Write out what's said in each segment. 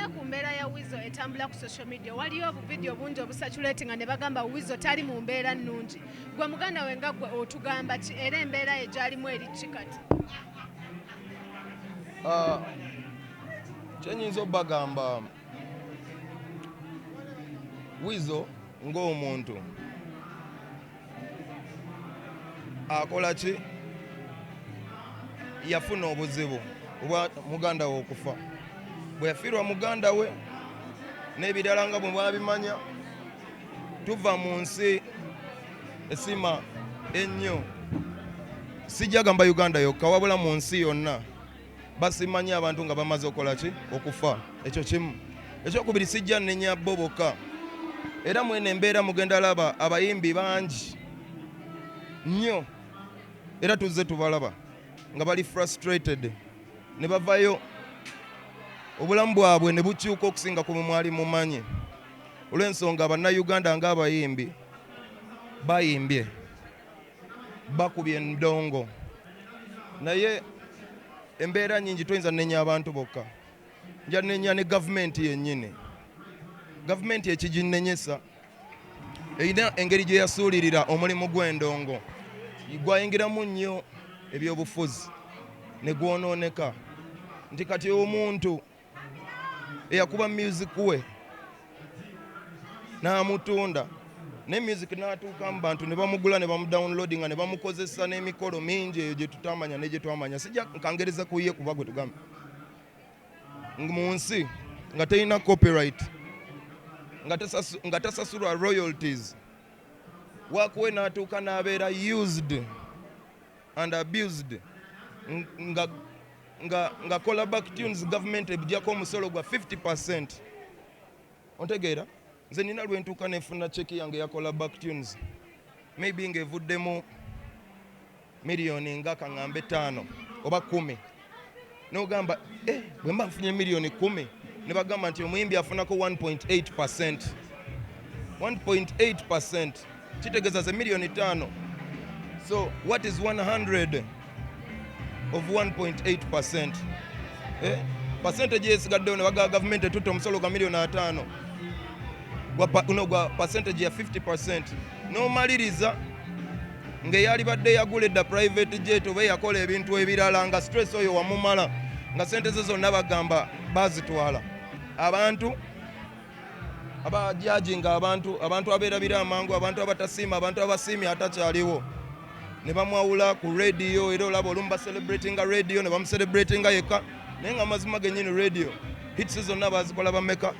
twogera ku mbeera ya Weasel etambula ku social media waliyo obuvidiyo bungi obusatulatinga ne bagamba Weasel tali mu mbeera nnungi gwe muganda we nga gwe otugamba ki era embeera ye gyalimu eri ki kati? Kyenyinza obbagamba Weasel ng'omuntu akola ki yafuna obuzibu obwa muganda we okufa bwe yafiirwa muganda we n'ebirala nga bwe mwabimanya tuva mu nsi esima ennyo sijja gamba Uganda yokka wabula mu nsi yonna basimanya abantu nga bamaze okukola ki okufa ekyo kimu ekyokubiri sijja nnenya bo bokka era mwene embeera mugenda laba abayimbi bangi nnyo era tuzze tubalaba nga bali frustrated ne bavayo obulamu bwabwe ne bukyuka okusinga ku mwali mumanyi olw'ensonga bannayuganda ng'abayimbi bayimbye bakubye endongo naye embeera nyingi toyinza nnenya abantu bokka nja nnenya ne gavumenti yennyini gavumenti ekiginnenyesa erina engeri gye yasuulirira omulimu gw'endongo gwayingiramu nnyo ebyobufuzi ne gwonooneka nti kati omuntu eyakuba music we n'amutunda ne music n'atuuka mu bantu ne bamugula ne bamudownloadinga ne bamukozesa n'emikolo mingi eyo gye tutamanya ne gye twamanya sijja nkangereza ku ye kuba gwe tugamba mu nsi nga terina copyright nga tasasulwa royalties wakuwe n'atuuka n'abeera used and abused nga kola back tunes government ebijjako omusolo gwa 50%. Ontegeera nze nina lwentuuka nefuna cheki yange yakola back tunes maybe ng'evuddemu miliyoni nga kaŋŋambe 5 oba 10 n'ogamba bwe mba nfunye miliyoni 10 ne bagamba nti omuyimbi afunako 1.8%. 1.8% kitegeeza ze miliyoni 5. So what is 100 of 1.8%? Percentage esigaddewo ne bagaa gavumenti etutta omusolo gwa miliyoni 5 gwa percentage ya 50%. N'omaliriza ng'eyali badde yagula edda private jet oba yakola ebintu ebirala nga stress oyo wamumala nga sente ze zonna bagamba bazitwala. Abantu abajajinga abantu abeerabira amangu, abantu abatasiima, abantu abasiimye atakyaliwo ne bamwawula ku radio era olaba olumu baselebratinga radio ne bamuselebratinga yekka naye nga mazima gennyini radio hits zonna bazikola bameka.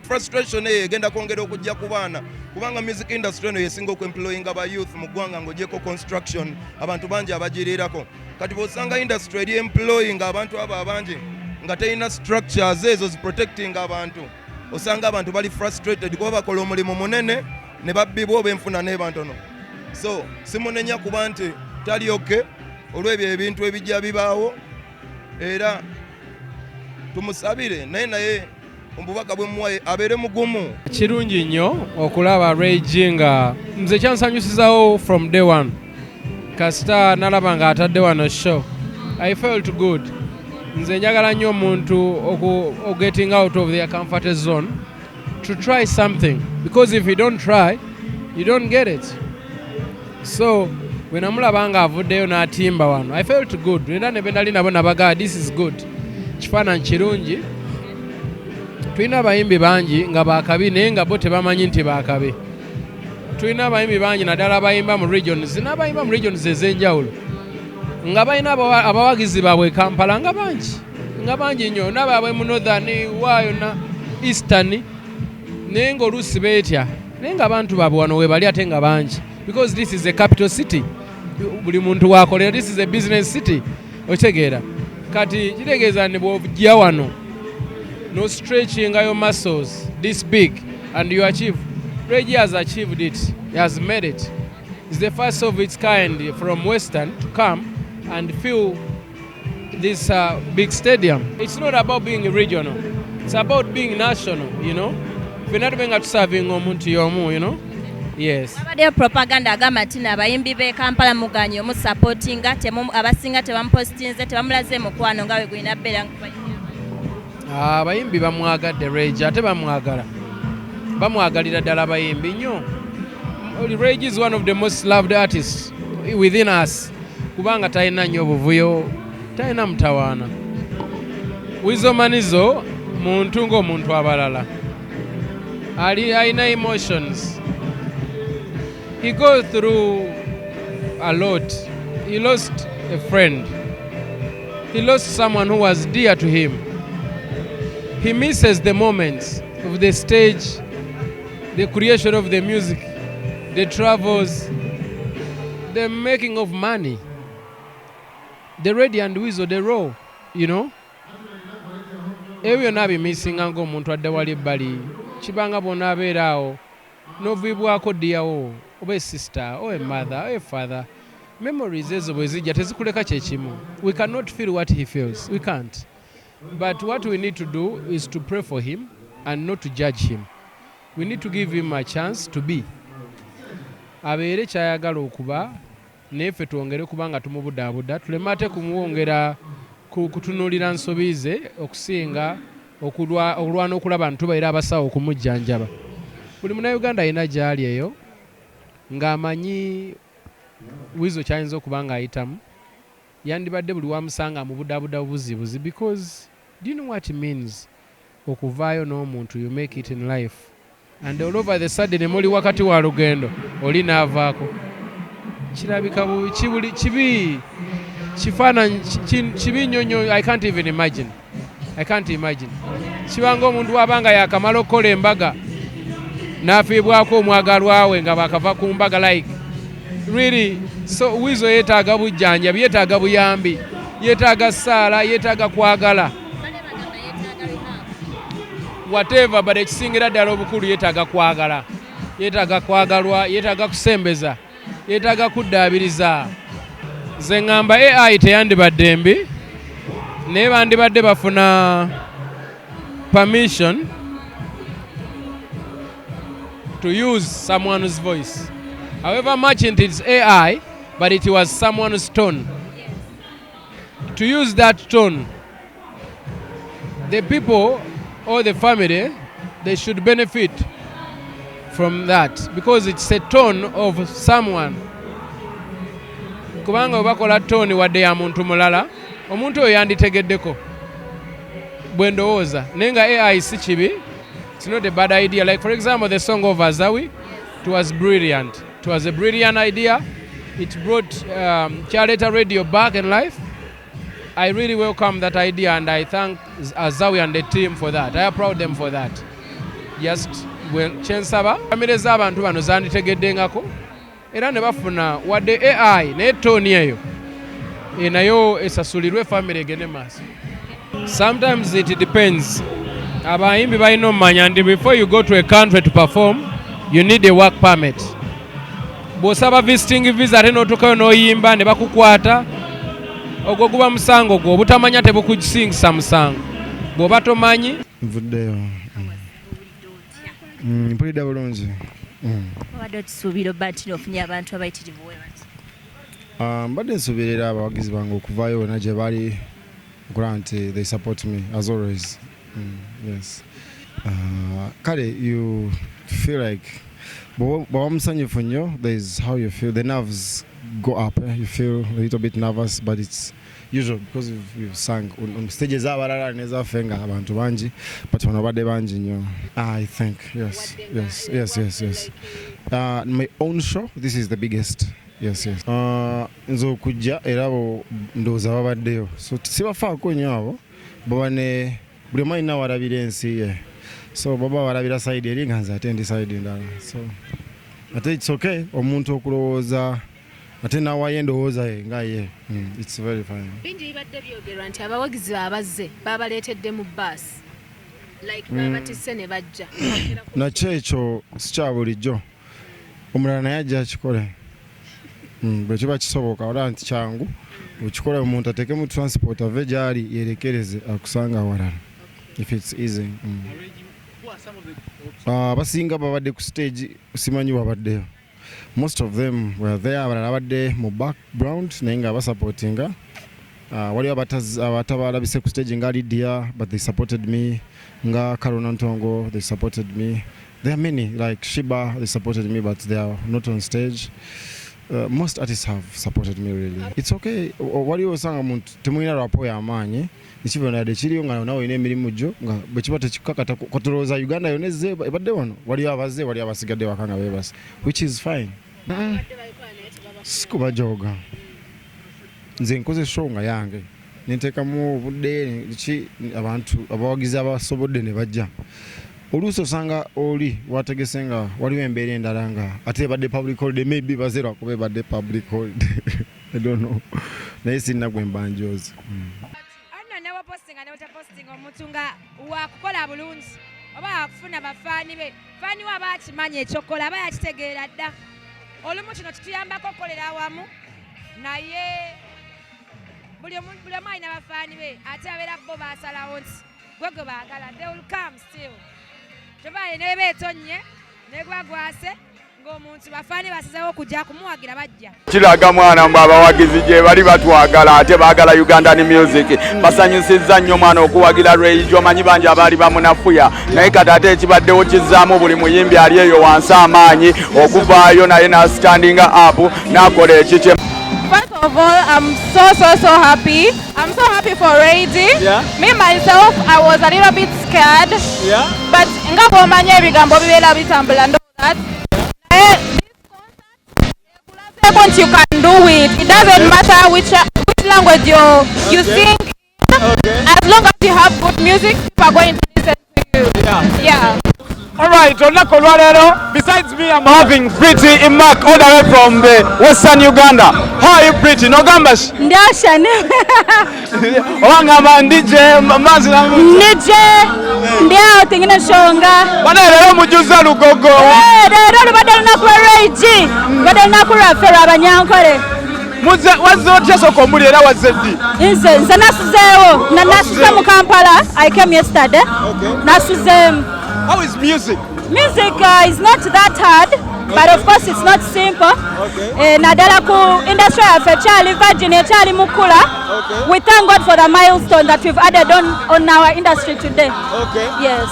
Frustration eyo egenda kwongera okujja ku baana kubanga music industry eno yesinga okuemployinga ba youth mu ggwanga ng'ogyeko construction abantu bangi abagirirako. Kati bw'osanga industry eri employing abantu abo abangi nga terina structures ezo ziprotecting abantu osanga abantu bali frustrated kuba bakola omulimu munene ne babbibwa oba enfuna n'ebantono. So simunenya kuba nti tali oke olw'ebyo ebintu ebijja bibaawo era tumusabire naye omubaka bwe muwaye abeere mugumu. Kirungi nnyo okulaba Rage nga nze kyansanyusizawo from day one kasita nalaba nga atadde wano show. I felt good. Nze njagala nnyo omuntu getting out of their comfort zone to try something because if you don't try you don't get it. So when namulaba nga avuddeyo n'atimba wano I felt good. Era ne benali nabo nabaga this is good. Kifaananyi kirungi. Tulina abayimbi bangi nga baakabi naye nga bo tebamanyi nti baakabi. Tulina abayimbi bangi naddala abayimba mu regions n'abayimba mu regions ez'enjawulo nga balina abawagizi baabwe Kampala nga bangi nnyo n'abaabwe mu northern waayo na eastern naye ng'oluusi beetya naye nga abantu baabwe wano we bali ate nga bangi because this is a capital city. Buli muntu waakolera this is a business city. Otegeera kati kitegeeza ni bw'ojja wano no stretching your muscles this big and you achieve. Reggie has achieved it. He has made it. It's the first of its kind from Western to come and fill this big stadium. It's not about being regional. It's about being national, you know. We're not being serving omuntu yomu, you know. Yes. Abadde propaganda agamba nti abayimbi be Kampala muganye omu supportinga abasinga tebampostinze tebamulaze mukwano nga we gwina bera. abayimbi bamwagadde Rage ate bamwagalira ddala abayimbi nnyo. Rage is one of the most loved artists within us kubanga talina nnyo obuvuyo, talina mutawaana. Weasel Manizo muntu ng'omuntu abalala, alina emotions. He goes through a lot. He lost a friend. He lost someone who was dear to him. He misses the moments of the stage, the creation of the music, the travels, the making of money, the Ready and Weasel, the raw, you know. Ebyo nabimissinga ng'omuntu adde wali ebbali, kibanga bonna abeera awo n'oviibwako ddiyawo oba sister or a mother or a father. Memories ezo bwe zijja tezikuleka kye kimu. We cannot feel what he feels. We can't. But what we need to do is to pray for him and not to judge him. We need to give him a chance to be. Abeere kyayagala okuba, neffe twongere kubanga tumubudaabuda, tuleme ate kumuwongera kutunuulira nsobi ze okusinga okulwana okulaba ntubaira abasawo okumujjanjaba. Buli Munnayuganda alina gy'ali eyo ng'amanyi Weasel kyayinza okuba ng'ayitamu, yandibadde buli wamusanga amubudaabuda buzibuzi, because do you know what it means okuvaayo n'omuntu, you make it in life and all over the sudden muli wakati wa lugendo oli n'avaako, kirabika kibi kifaananyi kibi nnyo. I can't even imagine. Kibanga omuntu wabanga yakamala okukola embaga n'afiibwako omwagalwa we nga bakava ku mbaga, like really. So Weasel yeetaaga bujjanjabi, yeetaaga buyambi, yeetaaga ssaala, yeetaaga kwagala, whatever, but ekisingira ddala obukulu yeetaaga kwagala, yeetaaga kwagalwa, yeetaaga kusembeza, yeetaaga kuddaabiriza. Ze ŋŋamba AI teyandibadde mbi, naye bandibadde bafuna permission to use someone's voice. However much it is AI, but it was someone's tone. To use that tone, the people or the family, they should benefit from that because it's a tone of someone. Kubanga obakola tone wadde ya muntu mulala, omuntu oyo yanditegeddeko bwe ndowooza, naye nga AI si kibi. It's not a bad idea. Like for example, the song of Azawi, it was brilliant. It was a brilliant idea. It brought Charleta Radio back in life. I really welcome that idea and I thank Azawi and the team for that. I applaud them for that. Just when kyensaba famire z'abantu bano zanditegedengako era ne bafuna wadde AI naye toni eyo nayo esasulirwe famire egende maaso. Sometimes it depends. Abayimbi balina omumanya nti before you go to a country to perform, you need a work permit. Bw'osaba visiting visa ate n'otuukayo n'oyimba ne bakukwata, ogwo guba musango gwo, obutamanya tebukusingisa musango. Bw'oba tomanyi nvuddeyo mpulidde bulungi. Obadde otusuubira obba nti ofunye abantu abayitirivu we bati? Mbadde nsuubirira abawagizi bange okuvaayo wonna gye bali okulaba nti they support me as always. Yes. Kale you feel like bw'oba musanyufu nnyo, there is how you feel, the nerves go up, you feel a little bit nervous, but it's usual because we've sung on stages abalala nezaffe nga abantu bangi, but bano badde bangi nnyo. I think yes. My own show, this is the biggest. Yes. Nze okujja era ndowooza babaddeyo, so sibafaako nnyo abo, baba ne buli omu alina walabira ensi ye, so baba walabira side eri nga nze ate ndi side ndala, so ate it's okay omuntu okulowooza ate nawaye endowooza ye nga ye. It's very fine. Bingi bibadde byogerwa nti abawagizi abazze babaleetedde mu baasi, like babatisse ne bajja. Nakyo ekyo si kya bulijjo, omulala naye ajja akikole. Bwe kiba kisoboka olaba nti kyangu okikole, omuntu ateeke mu transport ave gy'ali yerekereze akusanga awalala if it's easy. Abasinga babadde ku stage, simanyi babaddeyo. Most of them were there, abalala badde mu background naye nga basupportinga waliwo abatabalabise ku stage nga Lydia, but they supported me. Nga Karuna Ntongo, they supported me. There are many, like Shiba, they supported me, but they are not on stage. Most artists have supported me, really. It's okay. Waliwo sanga muntu temulina rapo y'amaanyi ekibona yadde kiriyo nga nawe olina emirimu gyo nga bwe kiba tekikakata kotolooza Uganda yonna ezze ebadde wano, waliyo abazze, waliyo abasigadde waka nga beebase, which is fine. Sikubajoga. Nze nkoze show nga yange nenteekamu obudde ki abantu abawagizi abasobodde ne bajja. Oluusi osanga oli wategese nga waliwo embeera endala nga ate ebadde public holiday, maybe bazerwa kuba ebadde public holiday. I don't know. Naye sirina gwe mbanjoozi. Anno ne wapostinga ne utapostinga omuntu nga wakukola bulungi oba wakufuna bafaani be, faani we aba akimanya ekyokola aba yakitegeera dda. Olumu kino kituyambako okukolera awamu naye buli omu alina bafaani be ate abeera bo basalawo nti gwe gwe baagala, they will come still. Kyova ne beetonye ne gwagwase ng'omuntu bafaani basizeewo okujja kumuwagira bajja. Kiraga mwana mbu abawagizi gye bali batwagala ate baagala Ugandan music. Basanyusizza nnyo mwana okuwagira Ray G, omanyi bangi abaali bamunafuya naye kati ate ekibaddewo kizzaamu buli muyimbi ali eyo wansi amaanyi okuvaayo naye n'astandinga up n'akola ekikye. First of all, I'm so happy. I'm so happy for Ray G. Yeah. Me myself, I was a little bit scared. Yeah. But nga bomanya ebigambo bibera bitambula and all that. This concert, you can do it. It doesn't matter which language you sing in. Okay. As long as you have good music, people are going to listen to you. Yeah. Alright, besides me, I'm having Pretty in Mark all the way from the Western Uganda. How are you, Pretty? No gambash? Ndashane. Owangamba ndije mazi na Nije. Ndia tingine shonga. Bana lero mujuza lugogo. Lero lubadde lunaku lwa Ray G. Lubadde lunaku lwaffe Abanyankole. Wazze otya soko omuli era wazze ddi? Nze nasuzeewo. Nasuze mu Kampala. I came yesterday. Okay. Nasuzeemu. How is music? Music is not that hard, but of course it's not simple. Okay. Nadala ku industry yaffe ekyali virgin ekyali mukula. Okay. We thank God for the milestone that we've added on our industry today. Okay. Yes.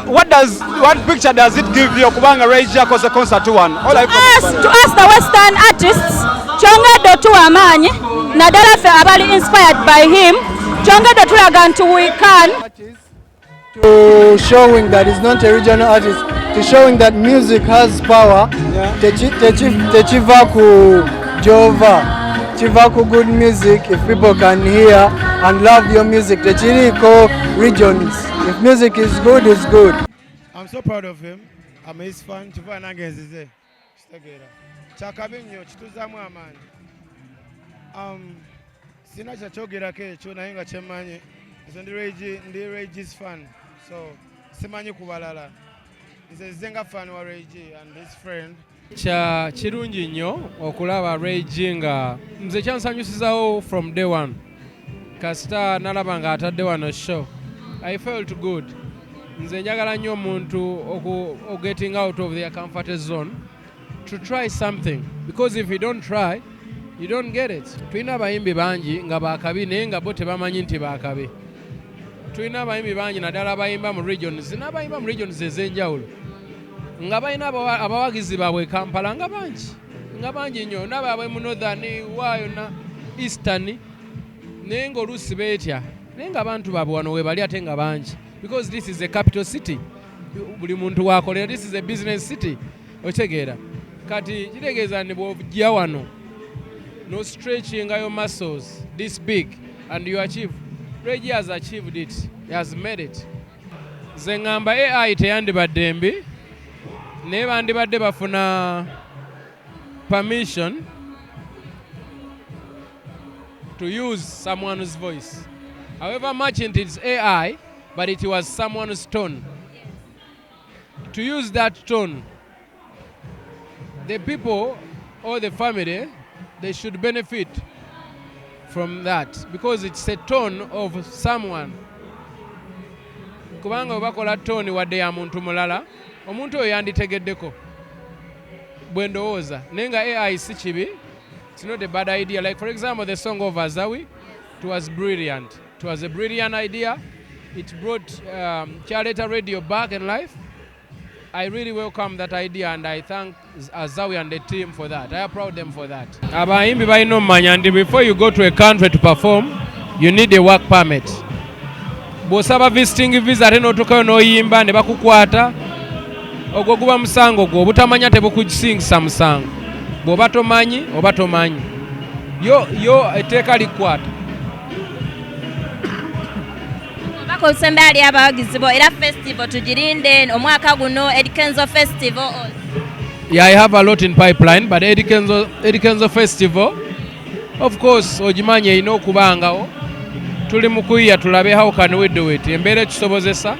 What picture does it give you kubanga Ray G akoze concert one? To us the Western artists, kyongedde otuwa amaanyi naddala ffe abali inspired by him. Kyongedde tulaga nti we can. To showing that he's not a regional artist, to showing that music has power. Techiva ku Jova, chiva ku good music. If people can hear and love your music, techiriko regions. If music is good, it's good. I'm so proud of him. I'm his fan. Chiva nangenzize. Kitegera. Chakabinyo chituzamu amani. Sina kyakyogerako ekyo naye nga kyemmanyi. Nze ndi Ray G's fan. So, simanyi kubalala. Nze nga fan wa Ray G and his friend. Kya kirungi nnyo okulaba Ray G nga nze kyansanyusizawo from day one. Kasita nalaba nga atadde wano show. I felt good. Nze njagala nnyo omuntu getting out of their comfort zone to try something. Because if you don't try, you don't get it. Tulina abayimbi bangi nga baakabi naye nga bo tebamanyi nti baakabi. Tulina abayimbi bangi naddala abayimba mu regions n'abayimba mu regions ez'enjawulo nga balina abawagizi baabwe Kampala nga bangi nnyo n'abaabwe mu northern waayo na eastern naye ng'oluusi beetya naye nga abantu baabwe wano we bali ate nga bangi because this is a capital city, buli muntu waakolera, this is a business city. Otegeera kati kitegeeza nti bw'ojja wano no stretching your muscles this big and you achieve. Ray G has achieved it. He has made it. Ze ngamba AI teyandibadde mbi naye bandibadde bafuna permission to use someone's voice. However much it is AI, but it was someone's tone. To use that tone, the people or the family, they should benefit from that because it's a tone of someone. Kubanga bakola tone wadde ya muntu mulala, omuntu oyo yanditegeddeko bwe ndowooza naye nga AI si kibi It's not a bad idea. Like, for example, the song of Azawi, it was brilliant. It was a brilliant idea. It brought Charleta Radio back in life. I really welcome that idea, and I thank Azawi and the team for that. I applaud them for that. Abayimbi balina omanya nti before you go to a country to perform, you need a work permit. Bw'osaba visiting visa ate n'otuukayo n'oyimba ne bakukwata, ogwo guba musango gwo, obutamanya tebukusingisa musango. Bw'oba tomanyi oba tomanyi. Yo etteeka likwata. Bakosembe ali abawagizi bo era festival tugirinde omwaka guno Eddie Kenzo Festival. Yeah, I have a lot in pipeline, but Eddie Kenzo Festival, of course, ogimanyi erina okubangawo. Tuli mu kuyiya tulabe how can we do it. Embeera kisobozesa,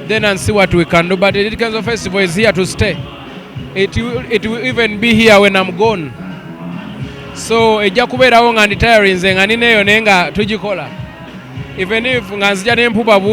then and see what we can do. But Eddie Kenzo Festival is here to stay. It will even be here when I'm gone. So ejja kubeerawo nga nditayarinze nga nineeyo naye nga tugikola. Even if nga nzija n'empuba